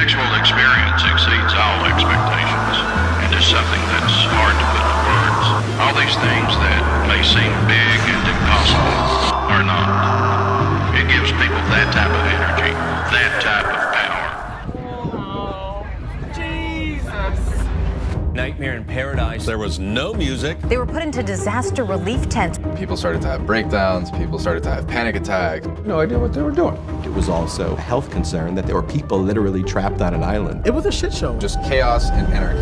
actual experience exceeds all expectations and is something that's hard to put into words. All these things that may seem big and impossible are not. It gives people that type of energy, that type of power. Oh, Jesus. Nightmare in Paradise. There was no music. They were put into disaster relief tents. People started to have breakdowns, people started to have panic attacks. No idea what they were doing. It was also a health concern that there were people literally trapped on an island. It was a shit show. Just chaos and anarchy.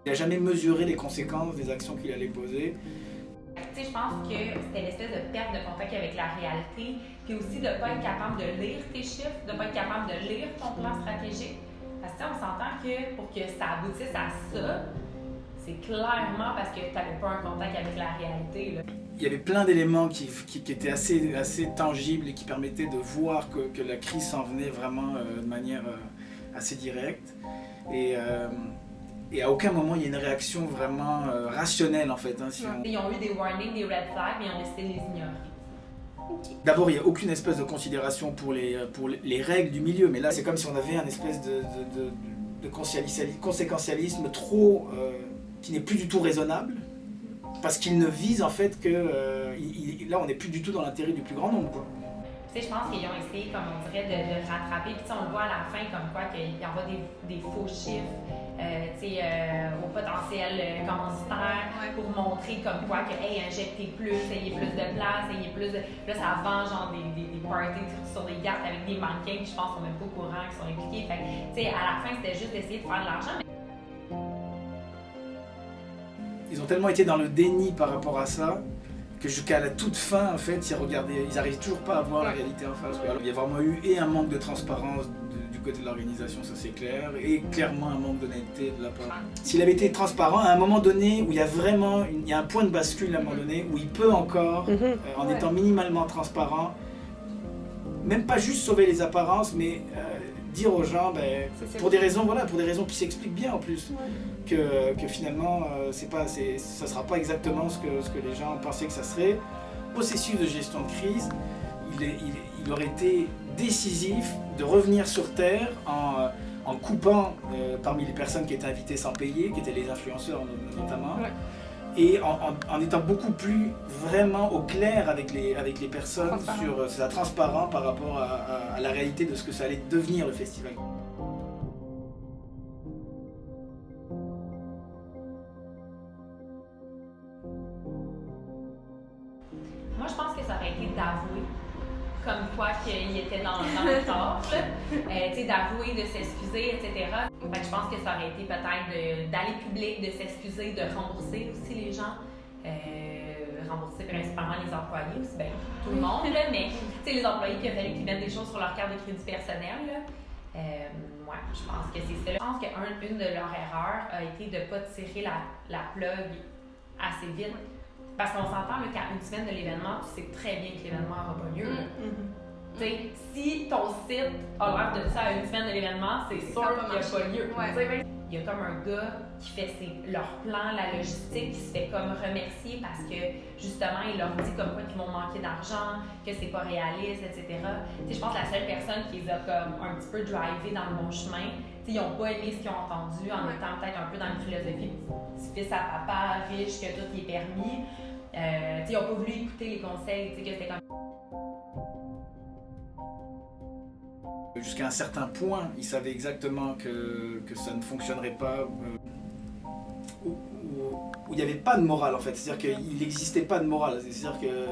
Il n'a jamais mesuré les conséquences des actions qu'il allait poser. Je pense que c'était l'espèce de perte de contact avec la réalité, puis aussi de ne pas être capable de lire tes chiffres, de ne pas être capable de lire ton plan stratégique. Parce que on s'entend que pour que ça aboutisse à ça, c'est clairement parce que tu n'avais pas un contact avec la réalité. Là. Il y avait plein d'éléments qui étaient assez tangibles et qui permettaient de voir que la crise s'en venait vraiment de manière assez directe. Et à aucun moment il y a une réaction vraiment rationnelle en fait. Hein, si Ils ont eu des warnings, des red flags, mais ils ont décidé de les ignorer. D'abord, il n'y a aucune espèce de considération pour les règles du milieu, mais là c'est comme si on avait un espèce de conséquentialisme trop qui n'est plus du tout raisonnable, parce qu'il ne vise en fait que là on n'est plus du tout dans l'intérêt du plus grand nombre. Quoi. Je pense qu'ils ont essayé, comme on dirait, de rattraper. Puis on le voit à la fin, comme quoi qu'il y envoie des faux chiffres au potentiel commanditaire pour montrer comme quoi que, hey, injectez plus, ayez plus de place, ayez plus de... Là, ça vend genre des parties sur des yachts avec des mannequins qui, je pense, sont même pas au courant, qui sont impliqués. Fait que, à la fin, c'était juste d'essayer de faire de l'argent. Ils ont tellement été dans le déni par rapport à ça, que jusqu'à la toute fin, en fait, ils n'arrivent toujours pas à voir la réalité en face. Alors, il y a vraiment eu et un manque de transparence du côté de l'organisation, ça c'est clair, et clairement un manque d'honnêteté de la part. S'il avait été transparent, à un moment donné, où il y a un point de bascule à un moment donné, où il peut encore, en étant minimalement transparent, même pas juste sauver les apparences, mais dire aux gens, pour des raisons qui s'expliquent bien en plus, que finalement, ça sera pas exactement ce que les gens pensaient que ça serait. Le processus de gestion de crise, il aurait été décisif de revenir sur Terre en coupant parmi les personnes qui étaient invitées sans payer, qui étaient les influenceurs notamment, et en étant beaucoup plus vraiment au clair avec les personnes sur la transparence par rapport à la réalité de ce que ça allait devenir le festival. Moi, je pense que ça aurait été d'avouer comme quoi qu'il était dans le tort, d'avouer, de s'excuser, etc. Fait que je pense que ça aurait été peut-être d'aller public, de s'excuser, de rembourser aussi les gens. Rembourser principalement les employés aussi, tout le monde, là, mais les employés qui ont fallu qu'ils mettent des choses sur leur carte de crédit personnel. Je pense que c'est ça. Je pense qu'une de leurs erreurs a été de ne pas tirer la plug assez vite. Parce qu'on s'entend qu'à une semaine de l'événement, tu sais très bien que l'événement n'aura pas lieu. Si ton site a l'air de ça à une semaine de l'événement, c'est sûr qu'il n'y a pas lieu. Il y a comme un gars qui fait leur plan, la logistique, qui se fait comme remercier parce que justement, il leur dit comme quoi qu'ils vont manquer d'argent, que c'est pas réaliste, etc. Je pense que la seule personne qui les a comme un petit peu drivé dans le bon chemin, ils n'ont pas aimé ce qu'ils ont entendu en étant peut-être un peu dans une philosophie petit-fils à papa, riche, que tout est permis. Ils n'ont pas voulu écouter les conseils, que c'était comme... Jusqu'à un certain point, ils savaient exactement que ça ne fonctionnerait pas, où il n'y avait pas de morale en fait, c'est-à-dire qu'il n'existait pas de morale, c'est-à-dire que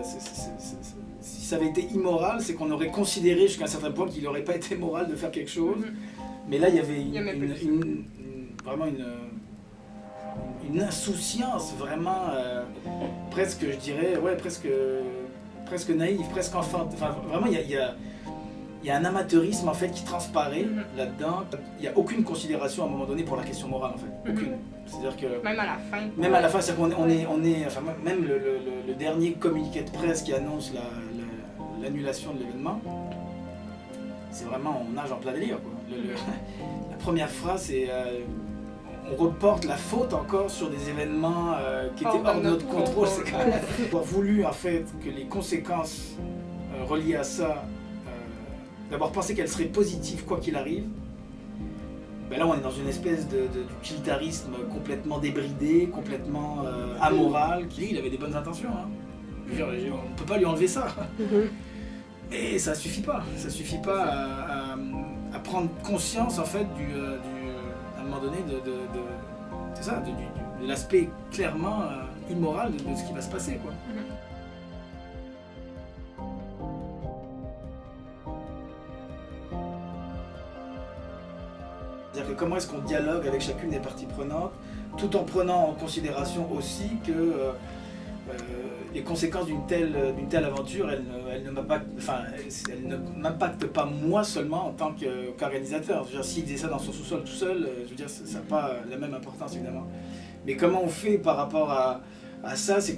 si ça avait été immoral, c'est qu'on aurait considéré jusqu'à un certain point qu'il n'aurait pas été moral de faire quelque chose, mais là il y avait vraiment une insouciance vraiment presque, je dirais, presque naïve, presque enfantine, enfin vraiment il y a un amateurisme en fait qui transparaît là-dedans. Il n'y a aucune considération à un moment donné pour la question morale en fait. Aucune. C'est-à-dire que même à la fin. Même à la fin, c'est-à-dire qu'on est, enfin même le dernier communiqué de presse qui annonce l'annulation de l'événement, c'est vraiment on nage en plein délire quoi. La première phrase c'est on reporte la faute encore sur des événements qui étaient hors de notre contrôle. C'est quand même avoir voulu en fait que les conséquences reliées à ça, d'avoir pensé qu'elles seraient positives quoi qu'il arrive. Ben là, on est dans une espèce d'utilitarisme complètement débridé, complètement amoral. Il avait des bonnes intentions. Hein. Je veux dire, on ne peut pas lui enlever ça. Et ça suffit pas. Ça suffit pas à prendre conscience en fait à un moment donné c'est ça, de l'aspect clairement immoral de ce qui va se passer, quoi. C'est-à-dire que comment est-ce qu'on dialogue avec chacune des parties prenantes, tout en prenant en considération aussi que les conséquences d'une telle aventure, elles ne m'impactent pas moi seulement en tant qu'organisateur. S'il faisait ça dans son sous-sol tout seul, je veux dire, ça n'a pas la même importance évidemment. Mais comment on fait par rapport à ça, c'est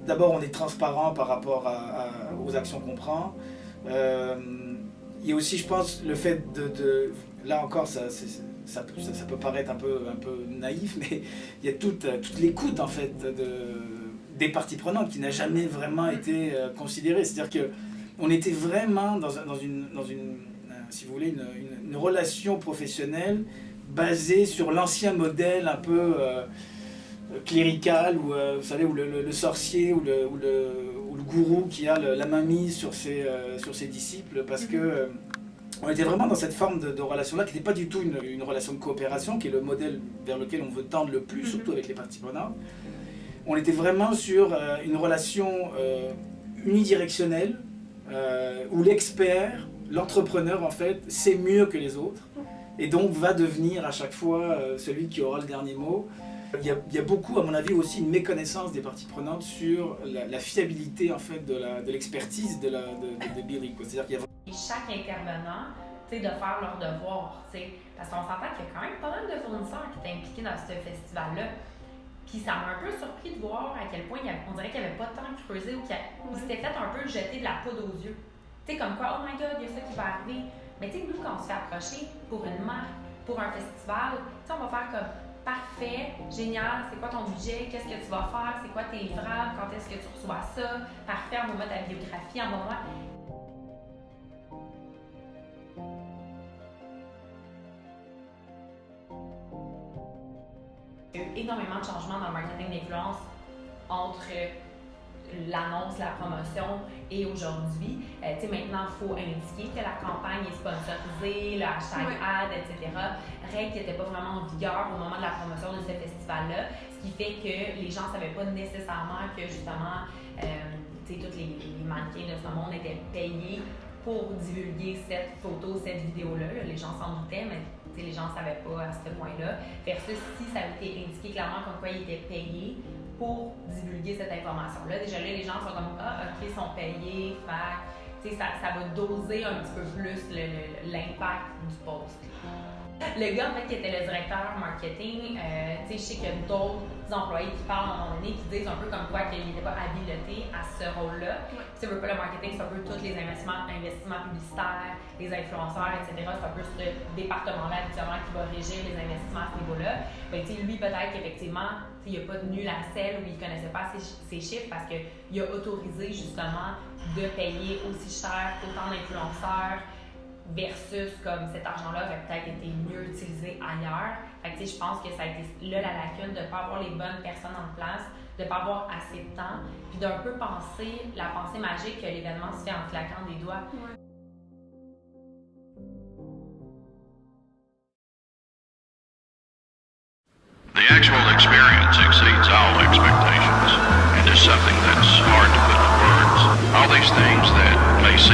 d'abord on est transparent par rapport aux actions qu'on prend. Il y a aussi, je pense, le fait là encore, ça peut paraître un peu naïf, mais il y a toute l'écoute en fait des parties prenantes qui n'a jamais vraiment été considérée. C'est-à-dire qu'on était vraiment dans une si vous voulez, une relation professionnelle basée sur l'ancien modèle un peu clérical, où, vous savez, où le sorcier ou le gourou qui a la main mise sur ses disciples, parce que on était vraiment dans cette forme de relation-là, qui n'était pas du tout une relation de coopération, qui est le modèle vers lequel on veut tendre le plus, surtout avec les parties prenantes. On était vraiment sur une relation unidirectionnelle, où l'expert, l'entrepreneur en fait, sait mieux que les autres, et donc va devenir à chaque fois celui qui aura le dernier mot. Il y a beaucoup, à mon avis, aussi une méconnaissance des parties prenantes sur la fiabilité en fait, de l'expertise de Billy. C'est-à-dire qu'il y a chaque intervenant, de faire leur devoir, parce qu'on s'entend qu'il y a quand même pas mal de fournisseurs qui étaient impliqués dans ce festival-là. Puis ça m'a un peu surpris de voir à quel point on dirait qu'il n'y avait pas tant creusé ou qu'il s'était fait un peu jeter de la poudre aux yeux. Comme quoi, oh my god, il y a ça qui va arriver. Mais nous, quand on se fait approcher pour une marque, pour un festival, on va faire comme parfait, génial, c'est quoi ton budget, qu'est-ce que tu vas faire, c'est quoi tes livrables, quand est-ce que tu reçois ça, parfait, envoie-moi ta biographie, envoie-moi. Il y a eu énormément de changements dans le marketing d'influence entre l'annonce, la promotion et aujourd'hui. Maintenant, il faut indiquer que la campagne est sponsorisée, le hashtag ad, etc. Règle qui n'était pas vraiment en vigueur au moment de la promotion de ce festival-là, ce qui fait que les gens ne savaient pas nécessairement que justement tous les mannequins de ce monde étaient payés pour divulguer cette photo, cette vidéo-là. Les gens s'en doutaient, mais les gens ne savaient pas à ce point-là. Versus si ça avait été indiqué clairement comme quoi ils étaient payés pour divulguer cette information-là. Déjà là, les gens sont comme « Ah, OK, ils sont payés, fait ça va doser un petit peu plus l'impact du post. » Le gars, en fait, qui était le directeur marketing, je sais qu'il y a d'autres employés qui parlent à un moment donné, qui disent un peu comme quoi qu'il n'était pas habilité à ce rôle-là. Tu veux pas, le marketing, c'est un peu tous les investissements publicitaires, les influenceurs, etc. C'est un peu ce département-là, habituellement, qui va régir les investissements à ce niveau-là. Lui, peut-être qu'effectivement, il n'a pas tenu la selle ou il ne connaissait pas ses chiffres parce qu'il a autorisé, justement, de payer aussi cher autant d'influenceurs versus comme cet argent-là aurait peut-être été mieux utilisé ailleurs. Je pense que ça a été là la lacune de ne pas avoir les bonnes personnes en place, de ne pas avoir assez de temps, puis d'un peu penser la pensée magique que l'événement se fait en claquant des doigts. The actual experience exceeds all expectations and is something that's hard to put into words. All these things that may seem